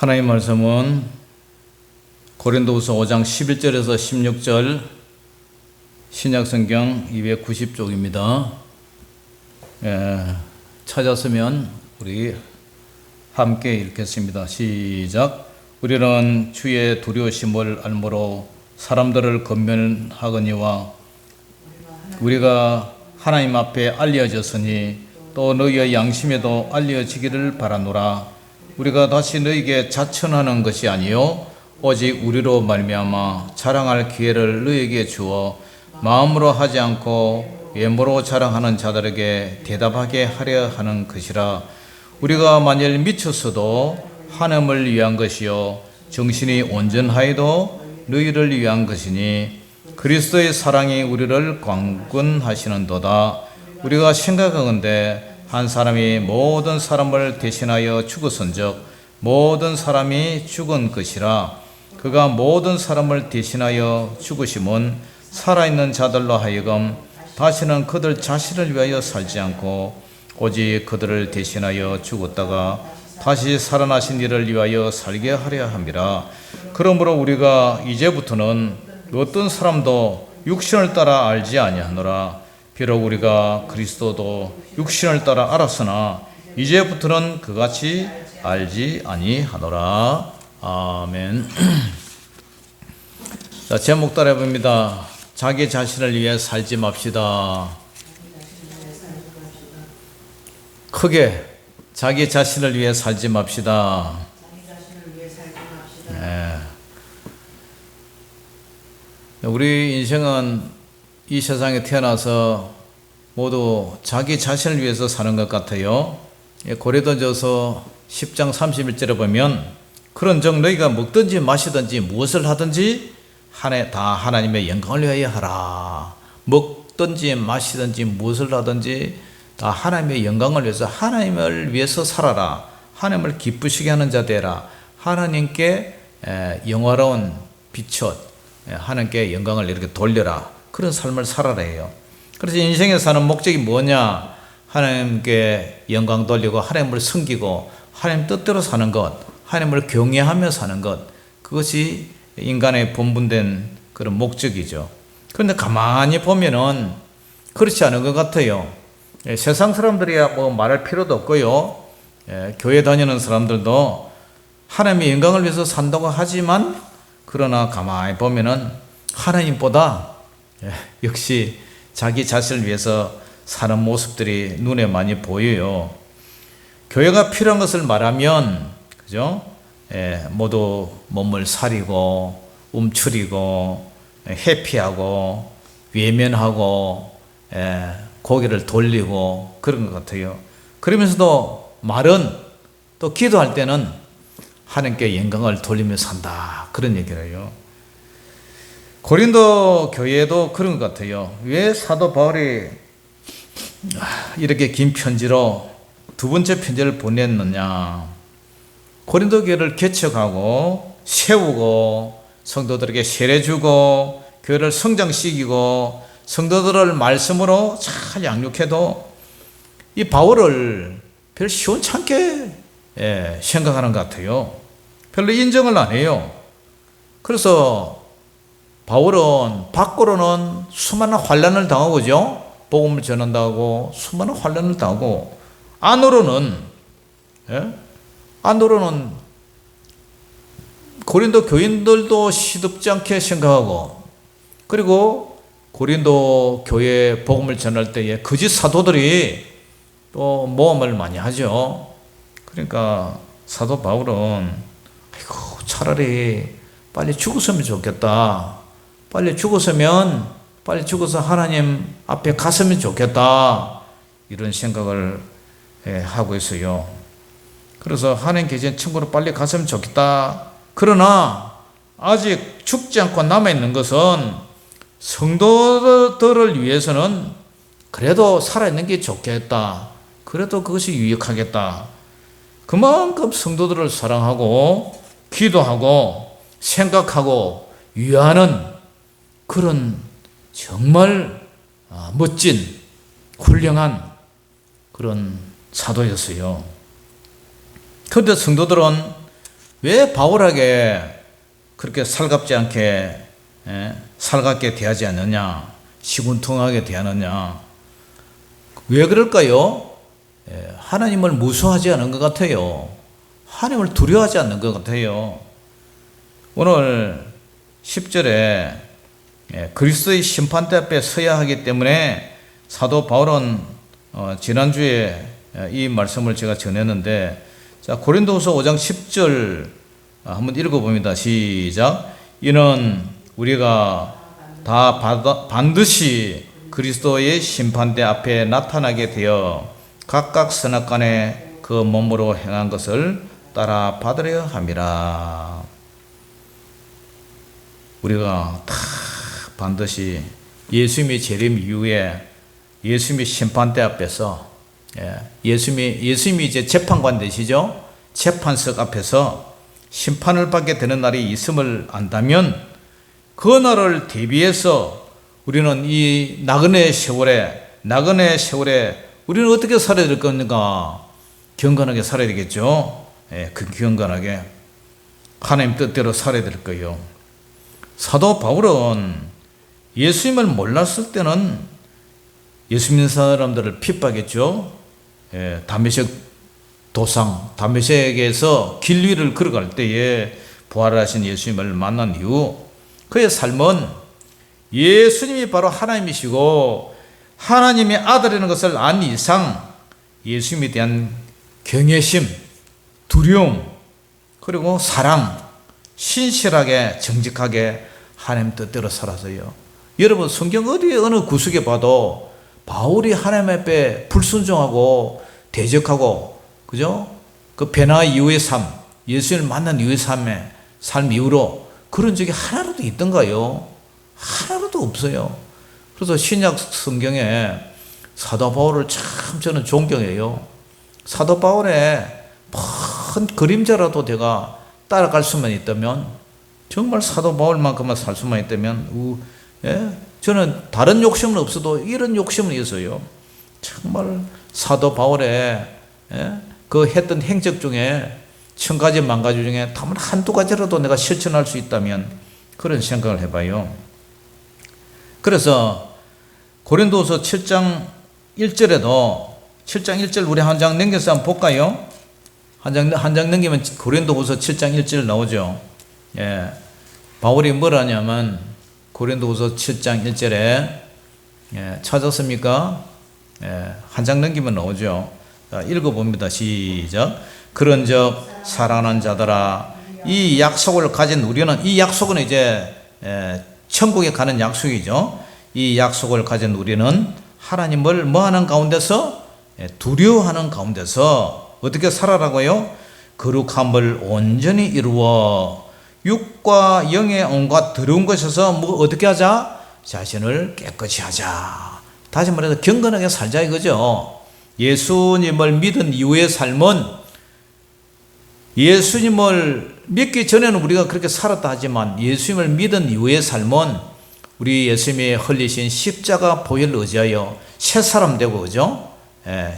하나님 말씀은 고린도후서 5장 11절에서 16절 신약성경 290쪽입니다. 찾았으면 우리 함께 읽겠습니다. 시작. 우리는 주의 두려우심을 알므로 사람들을 권면하거니와 우리가 하나님 앞에 알려졌으니 또 너희의 양심에도 알려지기를 바라노라. 우리가 다시 너희에게 자천하는 것이 아니요 오직 우리로 말미암아 자랑할 기회를 너희에게 주어 마음으로 하지 않고 외모로 자랑하는 자들에게 대답하게 하려 하는 것이라. 우리가 만일 미쳤어도 하나님을 위한 것이요 정신이 온전하여도 너희를 위한 것이니 그리스도의 사랑이 우리를 강권하시는도다. 우리가 생각하건대 한 사람이 모든 사람을 대신하여 죽었은즉 모든 사람이 죽은 것이라. 그가 모든 사람을 대신하여 죽으심은 살아있는 자들로 하여금 다시는 그들 자신을 위하여 살지 않고 오직 그들을 대신하여 죽었다가 다시 살아나신 이를 위하여 살게 하려 함이라. 그러므로 우리가 이제부터는 어떤 사람도 육신을 따라 알지 아니하노라. 비록 우리가 그리스도도 육신을 따라 알았으나 이제부터는 그같이 알지 아니하노라. 아멘. 자, 제목 따라 해봅니다. 자기 자신을 위해 살지 맙시다. 크게 자기 자신을 위해 살지 맙시다. 네. 우리 인생은 이 세상에 태어나서 모두 자기 자신을 위해서 사는 것 같아요. 고린도전서 10장 31절에 보면 그런즉 너희가 먹든지 마시든지 무엇을 하든지 다 하나님의 영광을 위하여 하라. 먹든지 마시든지 무엇을 하든지 다 하나님의 영광을 위해서 하나님을 위해서 살아라. 하나님을 기쁘시게 하는 자 되라. 하나님께 영화로운 빛을 하나님께 영광을 이렇게 돌려라. 그런 삶을 살아라 해요. 그래서 인생에 사는 목적이 뭐냐? 하나님께 영광 돌리고 하나님을 섬기고 하나님 뜻대로 사는 것, 하나님을 경외하며 사는 것, 그것이 인간의 본분된 그런 목적이죠. 그런데 가만히 보면은 그렇지 않은 것 같아요. 세상 사람들이야 뭐 말할 필요도 없고요. 교회 다니는 사람들도 하나님의 영광을 위해서 산다고 하지만 그러나 가만히 보면은 하나님보다 역시 자기 자신을 위해서 사는 모습들이 눈에 많이 보여요. 교회가 필요한 것을 말하면, 그죠? 모두 몸을 사리고, 움츠리고, 회피하고, 외면하고, 고개를 돌리고, 그런 것 같아요. 그러면서도 말은 또 기도할 때는 하나님께 영광을 돌리며 산다. 그런 얘기를 해요. 고린도 교회도 그런 것 같아요. 왜 사도 바울이 이렇게 긴 편지로 두 번째 편지를 보냈느냐. 고린도 교회를 개척하고 세우고 성도들에게 세례 주고 교회를 성장시키고 성도들을 말씀으로 잘 양육해도 이 바울을 별로 시원찮게 생각하는 것 같아요. 별로 인정을 안 해요. 그래서 바울은 밖으로는 수많은 환난을 당하고죠. 복음을 전한다고 수많은 환난을 당하고 안으로는 고린도 교인들도 시덥지 않게 생각하고 그리고 고린도 교회 복음을 전할 때에 거짓 사도들이 또 모험을 많이 하죠. 그러니까 사도 바울은 차라리 빨리 죽었으면 좋겠다. 빨리 죽어서 하나님 앞에 갔으면 좋겠다. 이런 생각을 하고 있어요. 그래서 하나님 계신 천국으로 빨리 갔으면 좋겠다. 그러나 아직 죽지 않고 남아있는 것은 성도들을 위해서는 그래도 살아있는 게 좋겠다. 그래도 그것이 유익하겠다. 그만큼 성도들을 사랑하고 기도하고 생각하고 위하는 그런 정말 멋진 훌륭한 그런 사도였어요. 그런데 성도들은 왜 바울에게 그렇게 살갑지 않게 살갑게 대하지 않느냐, 시군통하게 대하느냐? 왜 그럴까요? 하나님을 무서워하지 않은 것 같아요. 하나님을 두려워하지 않는 것 같아요. 오늘 10절에 그리스도의 심판대 앞에 서야 하기 때문에 사도 바울은 지난주에 이 말씀을 제가 전했는데, 자, 고린도후서 5장 10절 한번 읽어봅니다. 시작. 이는 우리가 다 반드시 그리스도의 심판대 앞에 나타나게 되어 각각 선악간에 그 몸으로 행한 것을 따라 받으려 함이라. 우리가 다 반드시 예수님의 재림 이후에 예수님의 심판대 앞에서, 예수님이 이제 재판관 되시죠? 재판석 앞에서 심판을 받게 되는 날이 있음을 안다면 그 날을 대비해서 우리는 이 나그네 세월에 우리는 어떻게 살아야 될 겁니까? 경건하게 살아야 되겠죠? 그 경건하게 하나님 뜻대로 살아야 될 거예요. 사도 바울은 예수님을 몰랐을 때는 예수 믿는 사람들을 핍박했죠. 다메섹 도상, 다메섹에서 길 위를 걸어갈 때에 부활하신 예수님을 만난 이후 그의 삶은 예수님이 바로 하나님이시고 하나님의 아들이라는 것을 안 이상 예수님에 대한 경외심, 두려움, 그리고 사랑, 신실하게 정직하게 하나님 뜻대로 살아서요. 여러분 성경 어느 구석에 봐도 바울이 하나님 앞에 불순종하고 대적하고, 그죠? 그 변화 이후의 삶, 예수님을 만난 이후의 삶 이후로 그런 적이 하나라도 있던가요? 하나라도 없어요. 그래서 신약 성경에 사도 바울을 참 저는 존경해요. 사도 바울의 큰 그림자라도 내가 따라갈 수만 있다면, 정말 사도 바울만큼만 살 수만 있다면, 저는 다른 욕심은 없어도 이런 욕심은 있어요. 정말 사도 바울의 그 했던 행적 중에 1000가지 만가지 중에 다만 한두 가지라도 내가 실천할 수 있다면 그런 생각을 해봐요. 그래서 고린도후서 7장 1절에도 7장 1절 우리 한 장 넘겨서 한번 볼까요? 한 장 넘기면 고린도후서 7장 1절 나오죠. 바울이 뭘 하냐면 고린도후서 7장 1절에 찾았습니까? 한 장 넘기면 나오죠. 자, 읽어봅니다. 시작. 그런즉 사랑하는 자들아, 이 약속을 가진 우리는, 이 약속은 이제 천국에 가는 약속이죠. 이 약속을 가진 우리는 하나님을 뭐하는 가운데서? 두려워하는 가운데서 어떻게 살아라고요? 거룩함을 온전히 이루어 육과 영의 온갖 더러운 것에서 뭐 어떻게 하자? 자신을 깨끗이 하자. 다시 말해서 경건하게 살자 이거죠. 예수님을 믿은 이후의 삶은, 예수님을 믿기 전에는 우리가 그렇게 살았다 하지만 예수님을 믿은 이후의 삶은 우리 예수님이 흘리신 십자가 보혈을 의지하여 새 사람 되고, 그죠?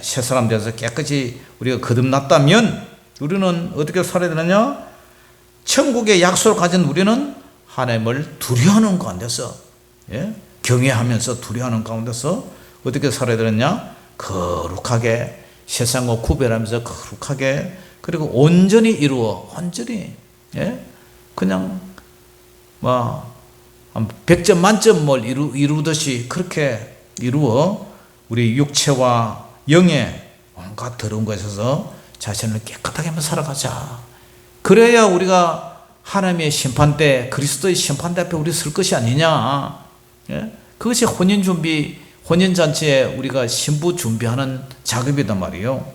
새 사람 돼서 깨끗이 우리가 거듭났다면 우리는 어떻게 살아야 되느냐? 천국의 약속을 가진 우리는 하나님을 두려워하는 가운데서, 경외하면서 두려워하는 가운데서 어떻게 살아야 되느냐? 거룩하게, 세상과 구별하면서 거룩하게, 그리고 온전히 이루어, 온전히, 그냥 뭐 100점 만점 뭘 이루듯이 그렇게 이루어 우리 육체와 영의 온갖 더러운 것에서 자신을 깨끗하게 한번 살아가자. 그래야 우리가 하나님의 심판대, 그리스도의 심판대 앞에 우리 설 것이 아니냐. 그것이 혼인준비, 혼인잔치에 우리가 신부 준비하는 작업이단 말이에요.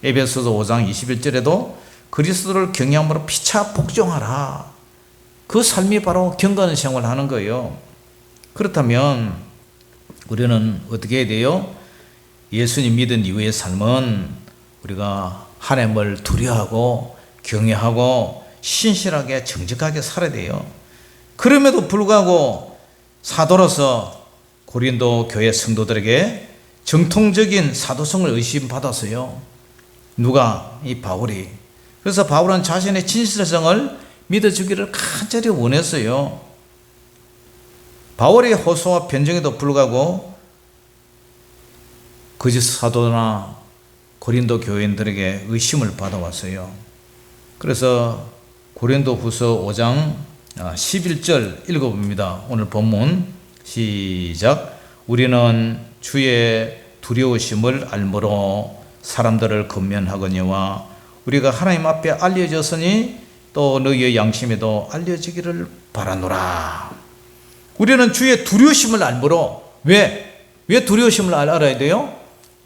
에베소서 5장 21절에도 그리스도를 경외함으로 피차 복종하라. 그 삶이 바로 경건한 생활을 하는 거예요. 그렇다면 우리는 어떻게 해야 돼요? 예수님 믿은 이후의 삶은 우리가 하나님을 두려워하고 경외하고 신실하게 정직하게 살아야 돼요. 그럼에도 불구하고 사도로서 고린도 교회 성도들에게 정통적인 사도성을 의심받았어요. 누가? 이 바울이. 그래서 바울은 자신의 진실성을 믿어주기를 간절히 원했어요. 바울의 호소와 변정에도 불구하고 거짓 사도나 고린도 교인들에게 의심을 받아왔어요. 그래서 고린도 후서 5장 11절 읽어봅니다. 오늘 본문 시작. 우리는 주의 두려우심을 알므로 사람들을 권면하거니와 우리가 하나님 앞에 알려졌으니 또 너희의 양심에도 알려지기를 바라노라. 우리는 주의 두려우심을 알므로 왜 두려우심을 알아야 돼요?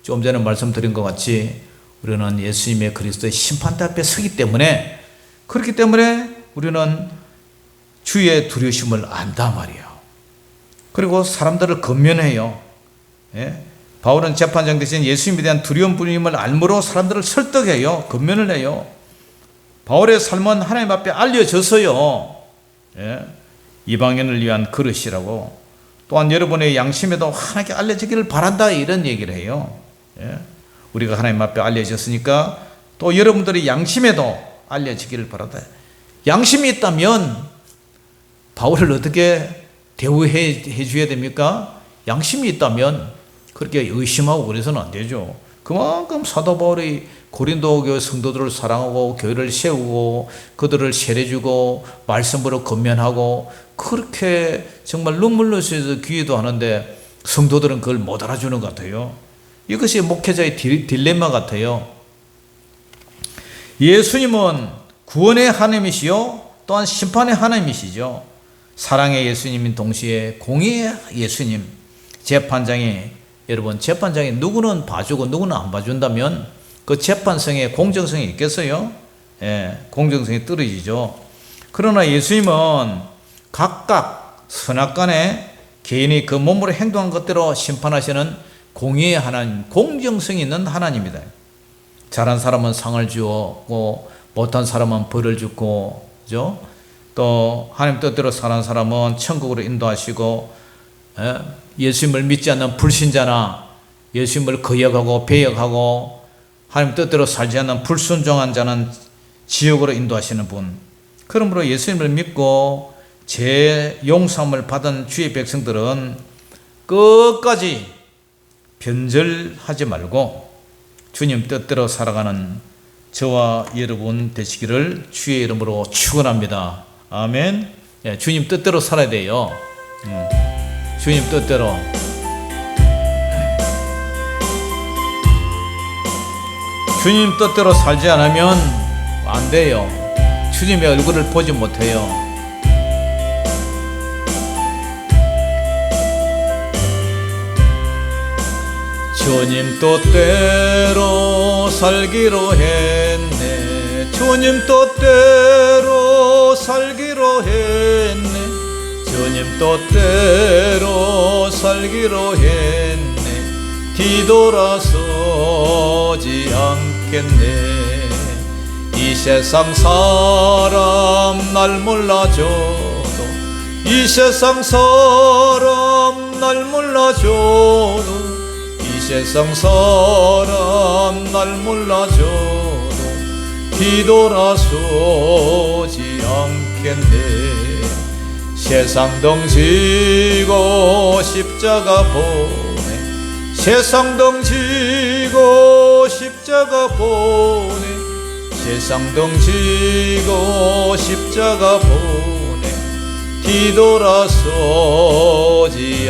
좀 전에 말씀드린 것 같이 우리는 예수님의 그리스도의 심판대 앞에 서기 때문에, 그렇기 때문에 우리는 주의 두려우심을 안다 말이에요. 그리고 사람들을 권면해요. 바울은 재판장 대신 예수님에 대한 두려움뿐임을 알므로 사람들을 설득해요. 권면을 해요. 바울의 삶은 하나님 앞에 알려져서요. 이방인을 위한 그릇이라고, 또한 여러분의 양심에도 하나님께 알려지기를 바란다, 이런 얘기를 해요. 우리가 하나님 앞에 알려졌으니까 또 여러분들의 양심에도 알려지기를 바란다. 양심이 있다면 바울을 어떻게 대우해 줘야 됩니까? 양심이 있다면 그렇게 의심하고 그래서는 안 되죠. 그만큼 사도 바울이 고린도 교회 성도들을 사랑하고 교회를 세우고 그들을 세례주고 말씀으로 권면하고 그렇게 정말 눈물로 쉬어서 기도도 하는데 성도들은 그걸 못 알아주는 것 같아요. 이것이 목회자의 딜레마 같아요. 예수님은 구원의 하나님이시요 또한 심판의 하나님이시죠. 사랑의 예수님인 동시에 공의의 예수님. 재판장이 누구는 봐주고 누구는 안 봐준다면 그 재판성에 공정성이 있겠어요? 공정성이 떨어지죠. 그러나 예수님은 각각 선악간에 개인이 그 몸으로 행동한 것대로 심판하시는 공의의 하나님, 공정성이 있는 하나님이다. 잘한 사람은 상을 주고 못한 사람은 벌을 주고, 그죠? 또 하나님 뜻대로 사는 사람은 천국으로 인도하시고, 예수님을 믿지 않는 불신자나 예수님을 거역하고 배역하고 하나님 뜻대로 살지 않는 불순종한 자는 지옥으로 인도하시는 분. 그러므로 예수님을 믿고 죄 용서함을 받은 주의 백성들은 끝까지 변절하지 말고 주님 뜻대로 살아가는 저와 여러분 되시기를 주의 이름으로 축원합니다. 아멘. 주님 뜻대로 살아야 돼요. 주님 뜻대로. 주님 뜻대로 살지 않으면 안 돼요. 주님의 얼굴을 보지 못해요. 주님 뜻대로 살기로 했네. 주님 뜻대로 살기로 했네. 주님 뜻대로 살기로 했네. 뒤돌아서지 않겠네. 이 세상 사람 날 몰라줘도, 이 세상 사람 날 몰라줘도, 이 세상 사람 날 몰라줘도 뒤돌아서지 않겠네. 세상 덩지고 십자가 보내. 세상 덩지고 십자가 보내. 세상 덩지고 십자가 보내. 뒤돌아서지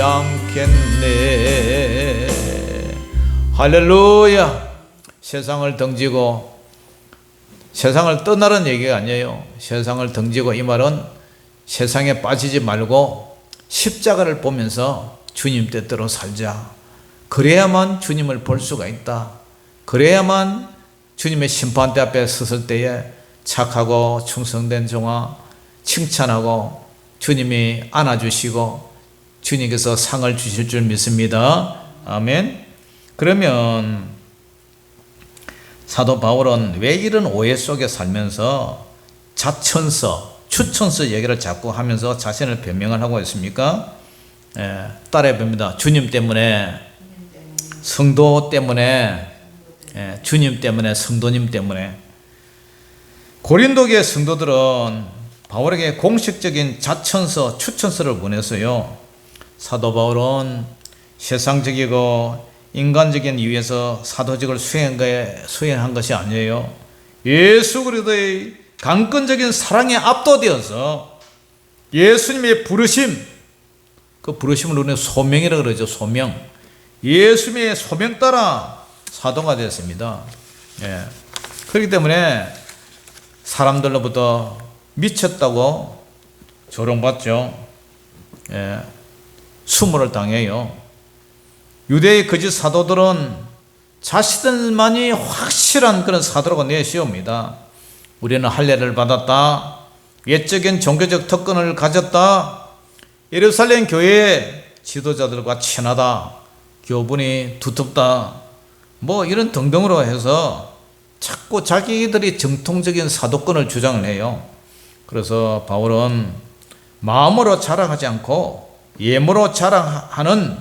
않겠네. 할렐루야. 세상을 덩지고, 세상을 떠나라는 얘기가 아니에요. 세상을 덩지고, 이 말은 세상에 빠지지 말고 십자가를 보면서 주님 뜻대로 살자. 그래야만 주님을 볼 수가 있다. 그래야만 주님의 심판대 앞에 섰을 때에 착하고 충성된 종아 칭찬하고 주님이 안아주시고 주님께서 상을 주실 줄 믿습니다. 아멘. 그러면 사도 바울은 왜 이런 오해 속에 살면서 자천서, 추천서 얘기를 자꾸 하면서 자신을 변명을 하고 있습니까? 따라해 봅니다. 주님 때문에, 성도 때문에, 주님 때문에, 성도님 때문에. 고린도교의 성도들은 바울에게 공식적인 자천서, 추천서를 보냈어요. 사도 바울은 세상적이고 인간적인 이유에서 사도직을 수행한 것이 아니에요. 예수 그리스도의 강건적인 사랑에 압도되어서 예수님의 부르심, 그 부르심을 우리는 소명이라고 그러죠. 소명. 예수님의 소명 따라 사도가 되었습니다. 예. 그렇기 때문에 사람들로부터 미쳤다고 조롱받죠. 예. 수모를 당해요. 유대의 거짓 사도들은 자신들만이 확실한 그런 사도라고 내세웁니다. 우리는 할례를 받았다. 외적인 종교적 특권을 가졌다. 예루살렘 교회의 지도자들과 친하다. 교분이 두텁다. 뭐 이런 등등으로 해서 자꾸 자기들이 정통적인 사도권을 주장을 해요. 그래서 바울은 마음으로 자랑하지 않고 예물로 자랑하는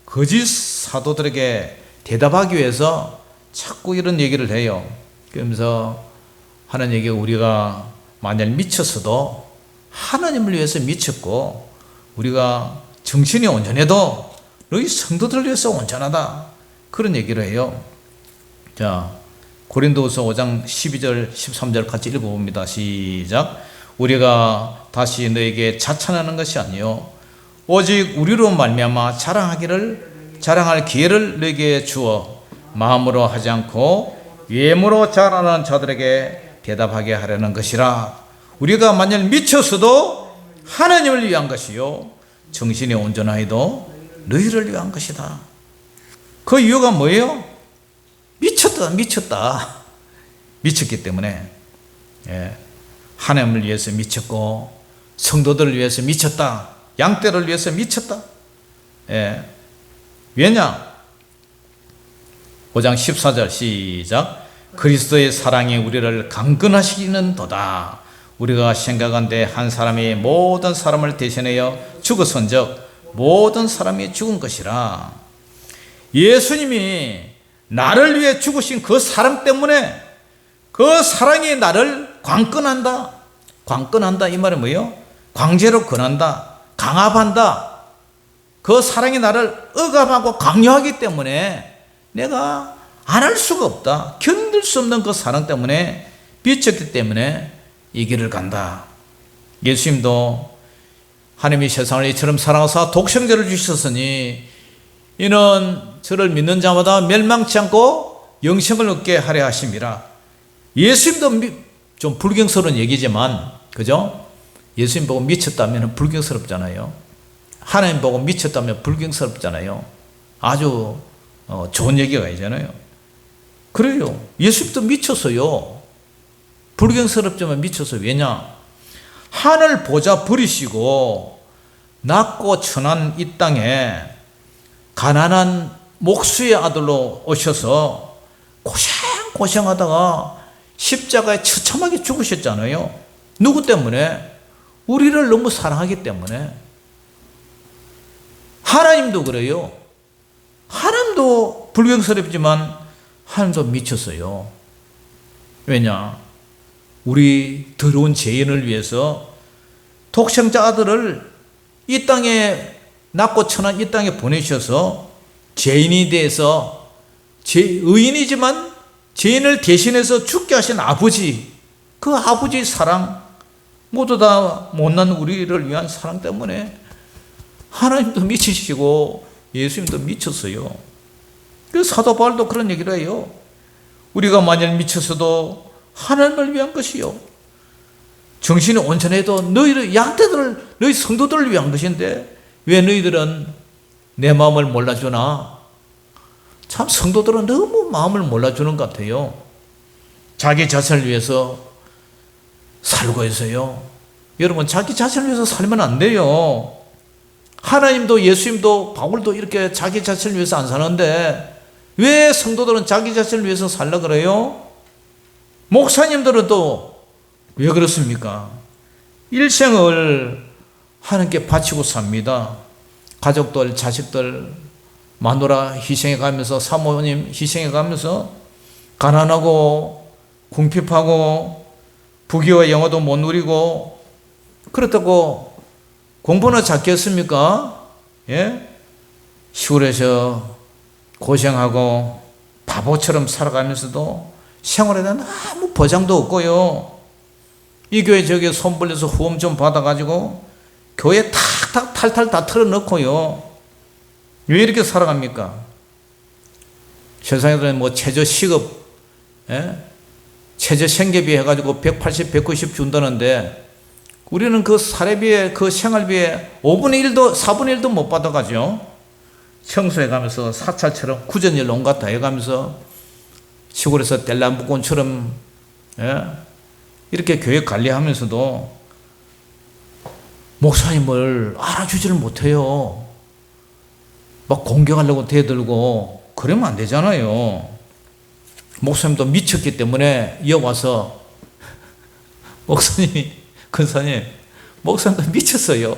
거짓 사도들에게 대답하기 위해서 자꾸 이런 얘기를 해요. 그러면서 하는 얘기가 우리가 만약 미쳤어도 하나님을 위해서 미쳤고 우리가 정신이 온전해도 너희 성도들을 위해서 온전하다. 그런 얘기를 해요. 자, 고린도후서 5장 12절 13절 같이 읽어봅니다. 시작. 우리가 다시 너에게 자찬하는 것이 아니요 오직 우리로 말미암아 자랑할 기회를 너에게 주어 마음으로 하지 않고 외모로 자랑하는 자들에게 대답하게 하려는 것이라. 우리가 만약 미쳤어도 하나님을 위한 것이요 정신이 온전하여도 너희를 위한 것이다. 그 이유가 뭐예요? 미쳤다. 미쳤기 때문에 하나님을 위해서 미쳤고 성도들을 위해서 미쳤다. 양떼를 위해서 미쳤다. 왜냐? 5장 14절 시작. 그리스도의 사랑이 우리를 강건하시기는 도다. 우리가 생각한데 한 사람이 모든 사람을 대신하여 죽었은즉 모든 사람이 죽은 것이라. 예수님이 나를 위해 죽으신 그 사랑 때문에 그 사랑이 나를 강건한다. 강건한다 이 말은 뭐예요? 강제로 권한다. 강압한다. 그 사랑이 나를 억압하고 강요하기 때문에 내가 안 할 수가 없다. 견딜 수 없는 그 사랑 때문에 미쳤기 때문에 이 길을 간다. 예수님도 하나님이 세상을 이처럼 사랑하사 독생자를 주셨으니 이는 저를 믿는 자마다 멸망치 않고 영생을 얻게 하려 하심이라. 예수님도 좀 불경스러운 얘기지만 그죠? 예수님 보고 미쳤다면 불경스럽잖아요. 하나님 보고 미쳤다면 불경스럽잖아요. 아주 좋은 얘기가 있잖아요. 그래요. 예수님도 미쳤어요. 불경스럽지만 미쳤어요. 왜냐? 하늘 보좌 버리시고 낮고 천한 이 땅에 가난한 목수의 아들로 오셔서 고생하다가 십자가에 처참하게 죽으셨잖아요. 누구 때문에? 우리를 너무 사랑하기 때문에. 하나님도 그래요. 하나님도 불경스럽지만 하나님도 미쳤어요. 왜냐? 우리 더러운 죄인을 위해서 독생자 아들을 이 땅에 낮고 천한 이 땅에 보내셔서 죄인이 돼서 의인이지만 죄인을 대신해서 죽게 하신 아버지, 그 아버지의 사랑, 모두 다 못난 우리를 위한 사랑 때문에 하나님도 미치시고 예수님도 미쳤어요. 그래서 사도 바울도 그런 얘기를 해요. 우리가 만약 미쳤어도 하나님을 위한 것이요 정신이 온전해도 너희 양떼들을, 너희 성도들을 위한 것인데 왜 너희들은 내 마음을 몰라주나? 참 성도들은 너무 마음을 몰라주는 것 같아요. 자기 자신을 위해서 살고 있어요. 여러분, 자기 자신을 위해서 살면 안 돼요. 하나님도 예수님도 바울도 이렇게 자기 자신을 위해서 안 사는데 왜 성도들은 자기 자신을 위해서 살라 그래요? 목사님들은 또 왜 그렇습니까? 일생을 하나님께 바치고 삽니다. 가족들, 자식들, 마누라 희생해 가면서, 사모님 희생해 가면서 가난하고 궁핍하고 부귀와 영화도 못 누리고 그렇다고 공부나 잘겠습니까? 예? 시골에서 고생하고 바보처럼 살아가면서도 생활에 대한 아무 보장도 없고요. 이 교회 저기 손 벌려서 후원 좀 받아가지고 교회 탁탁 탈탈 다 털어넣고요. 왜 이렇게 살아갑니까? 세상에서는 뭐 최저 시급, 예? 최저 생계비 해가지고 180, 190 준다는데 우리는 그 사례비에 그 생활비에 5분의 1도, 4분의 1도 못 받아가죠. 청소해가면서 사찰처럼 구전일 온갖 다 해가면서 시골에서 뗄람부꾼처럼, 예? 이렇게 교회 관리하면서도 목사님을 알아주지를 못해요. 막 공격하려고 대들고 그러면 안 되잖아요. 목사님도 미쳤기 때문에 이어와서 목사님이 근사님 목사님도 미쳤어요.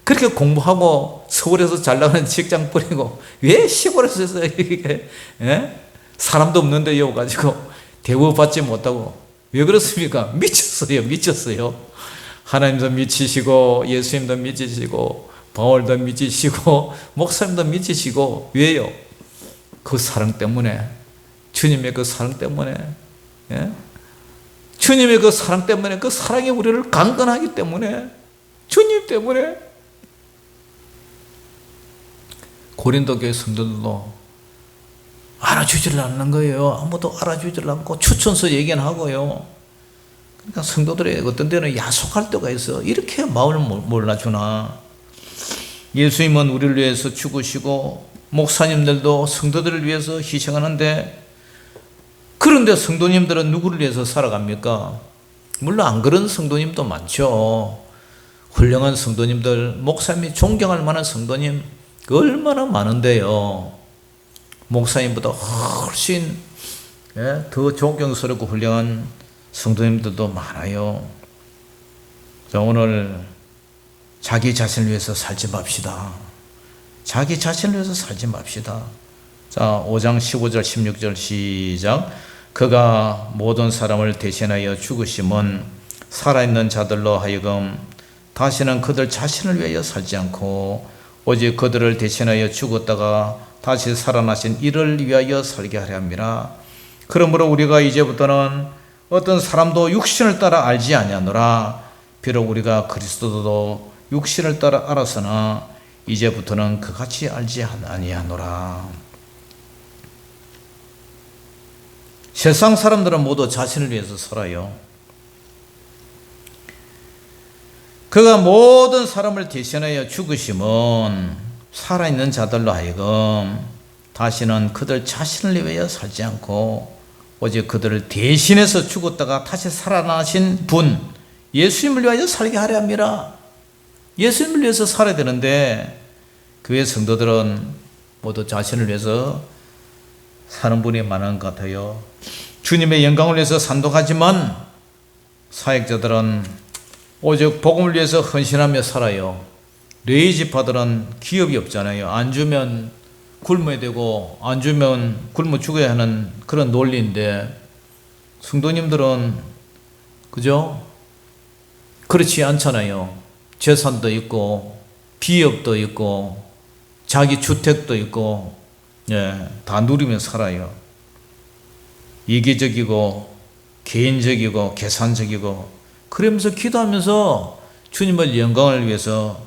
그렇게 공부하고 서울에서 잘 나가는 직장 뿌리고 왜 시골에서 이렇게, 예? 사람도 없는데 이어가지고 대우받지 못하고 왜 그렇습니까? 미쳤어요. 하나님도 미치시고 예수님도 미치시고 바울도 미치시고 목사님도 미치시고 왜요? 그 사랑 때문에, 주님의 그 사랑 때문에, 예? 주님의 그 사랑 때문에, 그 사랑이 우리를 강건하기 때문에, 주님 때문에. 고린도 교회 성도들도 알아주지를 않는 거예요. 아무도 알아주지를 않고 추천서 얘기는 하고요. 그러니까 성도들이 어떤 때는 야속할 때가 있어. 이렇게 마음을 몰라주나. 예수님은 우리를 위해서 죽으시고 목사님들도 성도들을 위해서 희생하는데, 그런데 성도님들은 누구를 위해서 살아갑니까? 물론 안 그런 성도님도 많죠. 훌륭한 성도님들, 목사님이 존경할 만한 성도님 얼마나 많은데요. 목사님보다 훨씬, 예, 더 존경스럽고 훌륭한 성도님들도 많아요. 자, 오늘 자기 자신을 위해서 살지 맙시다. 자기 자신을 위해서 살지 맙시다. 자, 5장 15절 16절 시작. 그가 모든 사람을 대신하여 죽으심은 살아있는 자들로 하여금 다시는 그들 자신을 위하여 살지 않고 오직 그들을 대신하여 죽었다가 다시 살아나신 이를 위하여 살게 하려 함이라. 그러므로 우리가 이제부터는 어떤 사람도 육신을 따라 알지 아니하노라. 비록 우리가 그리스도도 육신을 따라 알았으나 이제부터는 그같이 알지 아니하노라. 세상 사람들은 모두 자신을 위해서 살아요. 그가 모든 사람을 대신하여 죽으심은 살아있는 자들로 하여금 다시는 그들 자신을 위하여 살지 않고 오직 그들을 대신해서 죽었다가 다시 살아나신 분 예수님을 위하여 살게 하려 함이라. 예수님을 위해서 살아야 되는데 교회 성도들은 모두 자신을 위해서 사는 분이 많은 것 같아요. 주님의 영광을 위해서 산독하지만 사역자들은 오직 복음을 위해서 헌신하며 살아요. 레위 지파들은 기업이 없잖아요. 안 주면 굶어야 되고 안 주면 굶어 죽어야 하는 그런 논리인데, 성도님들은 그죠? 그렇지 않잖아요. 재산도 있고 비업도 있고 자기 주택도 있고, 예, 다 누리며 살아요. 이기적이고 개인적이고 계산적이고 그러면서 기도하면서 주님의 영광을 위해서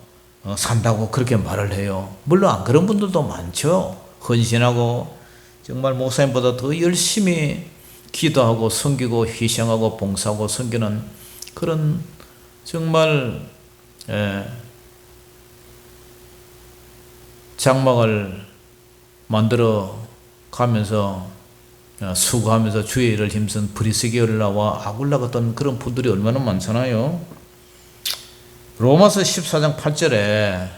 산다고 그렇게 말을 해요. 물론 안 그런 분들도 많죠. 헌신하고 정말 목사님보다 더 열심히 기도하고 섬기고 희생하고 봉사하고 섬기는 그런 정말 장막을 만들어 가면서 수고하면서 주의 일을 힘쓴 브리스게올라와 아굴라 같은 그런 분들이 얼마나 많잖아요. 로마서 14장 8절에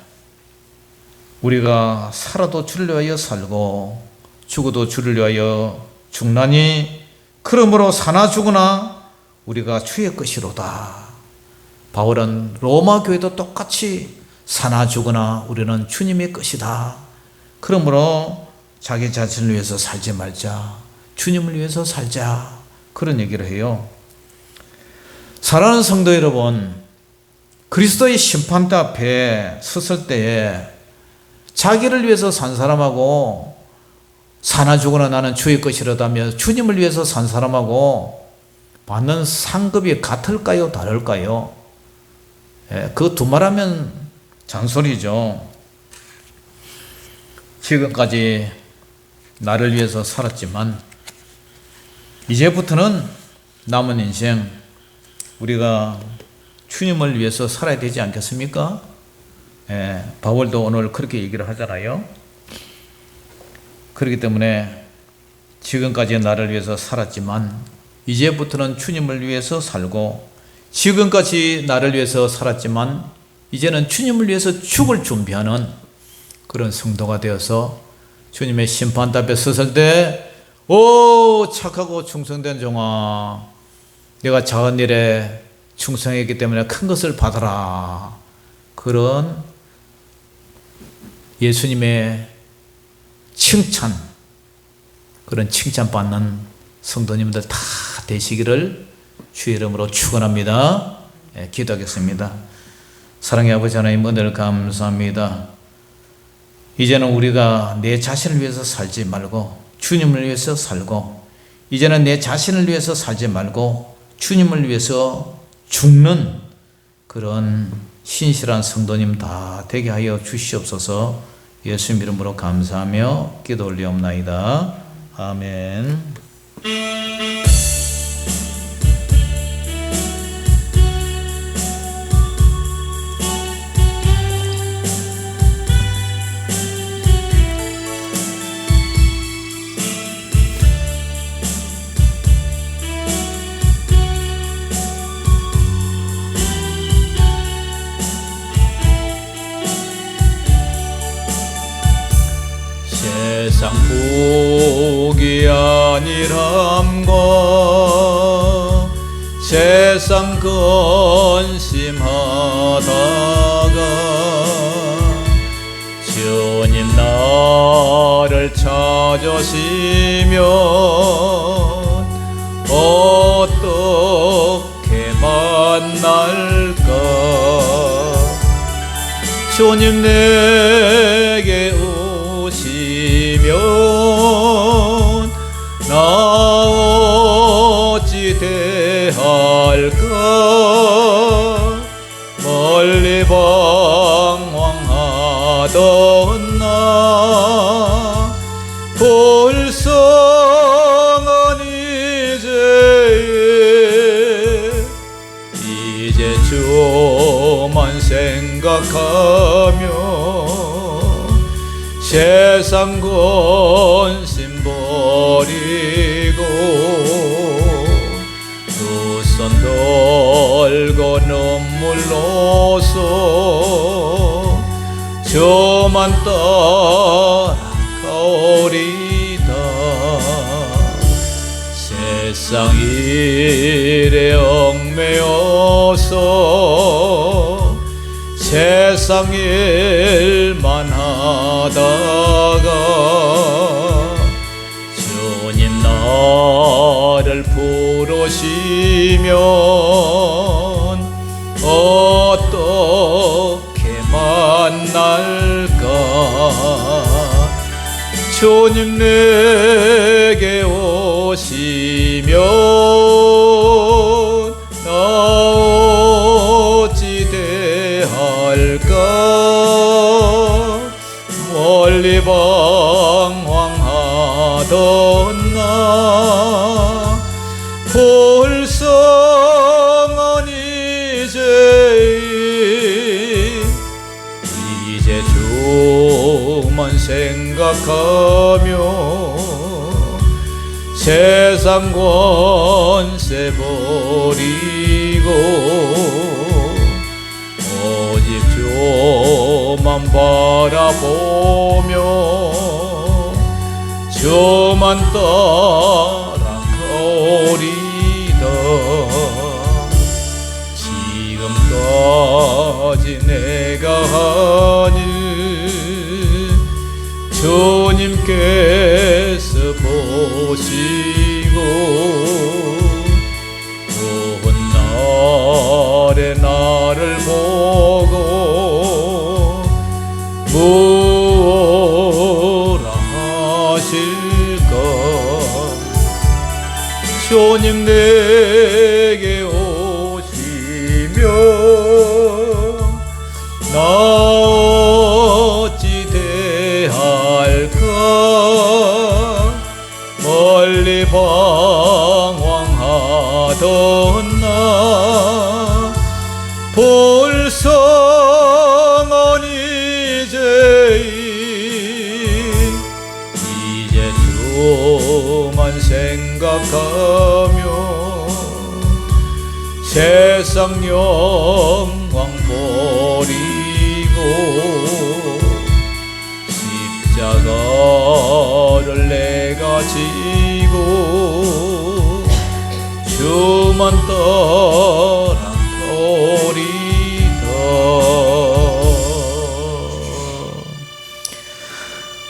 우리가 살아도 주를 위하여 살고 죽어도 주를 위하여 죽나니 그러므로 사나 죽으나 우리가 주의 것이로다. 바울은 로마 교회도 똑같이 사나 죽으나 우리는 주님의 것이다. 그러므로 자기 자신을 위해서 살지 말자. 주님을 위해서 살자. 그런 얘기를 해요. 사랑하는 성도 여러분, 그리스도의 심판대 앞에 섰을 때에 자기를 위해서 산 사람하고 사나 죽으나 나는 주의 것이라다며 주님을 위해서 산 사람하고 받는 상급이 같을까요? 다를까요? 그 두말하면 잔소리죠. 지금까지 나를 위해서 살았지만 이제부터는 남은 인생 우리가 주님을 위해서 살아야 되지 않겠습니까? 바울도 오늘 그렇게 얘기를 하잖아요. 그렇기 때문에 지금까지 나를 위해서 살았지만 이제부터는 주님을 위해서 살고, 지금까지 나를 위해서 살았지만 이제는 주님을 위해서 죽을 준비하는 그런 성도가 되어서 주님의 심판대 앞에 섰을 때, 오 착하고 충성된 종아, 내가 작은 일에 충성했기 때문에 큰 것을 받아라. 그런 예수님의 칭찬, 그런 칭찬받는 성도님들 다 되시기를 주의 이름으로 축원합니다. 기도하겠습니다. 사랑의 아버지 하나님, 은혜를 감사합니다. 이제는 우리가 내 자신을 위해서 살지 말고 주님을 위해서 살고, 이제는 내 자신을 위해서 살지 말고 주님을 위해서 죽는 그런 신실한 성도님 다 되게 하여 주시옵소서. 예수님 이름으로 감사하며 기도 올리옵나이다. 아멘. 세상 복이 아니람과 세상 근심하다가 주님 나를 찾으시면 어떻게 만날까? 주님 내게 오시면 나 어찌 대할까? 멀리 방황하던 나 불쌍한 이제 주만 생각하며 세상 근심 버리고 두 손 들고 눈물로써 주만 따라가오리다. 세상 일에 얽매여서 세상 일만 하다가 주님 나를 부르시면 어떻게 만날까? 주님 내게 오시면 나 어찌 대할까? 멀리 방황하던 나 불쌍한 이제 주만 생각하며 세상 권세 버리고 오직 주만 바라보며 주만 따라가오리다. 지금까지 내가 한 일 주님께서 보시고 구원 아래 나를 보고 무엇라 하실까. 주님 내게 오시며 나 어찌 대할까. 멀리 방황하던 나 불쌍한 이제 주만 생각하며 세상 영광 버리고 십자가를 내가 지고 주만 떠나 버리다.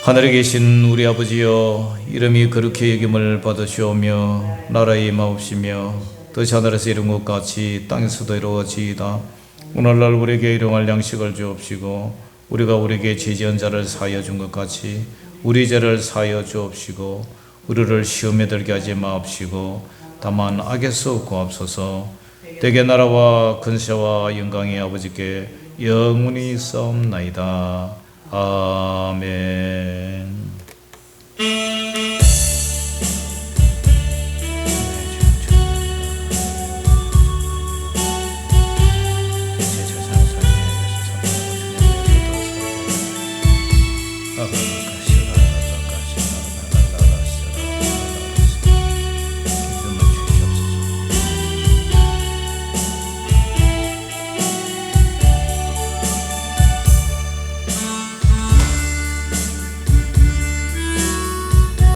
하늘에 계신 우리 아버지여, 이름이 그렇게 여김을 받으시오며 나라에 임하옵시며 뜻이 하늘에서 이룬 것 같이 땅에서도 이루어지이다. 오늘날 우리에게 일용할 양식을 주옵시고 우리가 우리에게 죄지은 자를 사하여 준 것 같이 우리 죄를 사하여 주옵시고 우리를 시험에 들게 하지 마옵시고 다만 악에서 구하옵소서. 대개 나라와 근세와 영광이 아버지께 영원히 있사옵나이다. 아멘.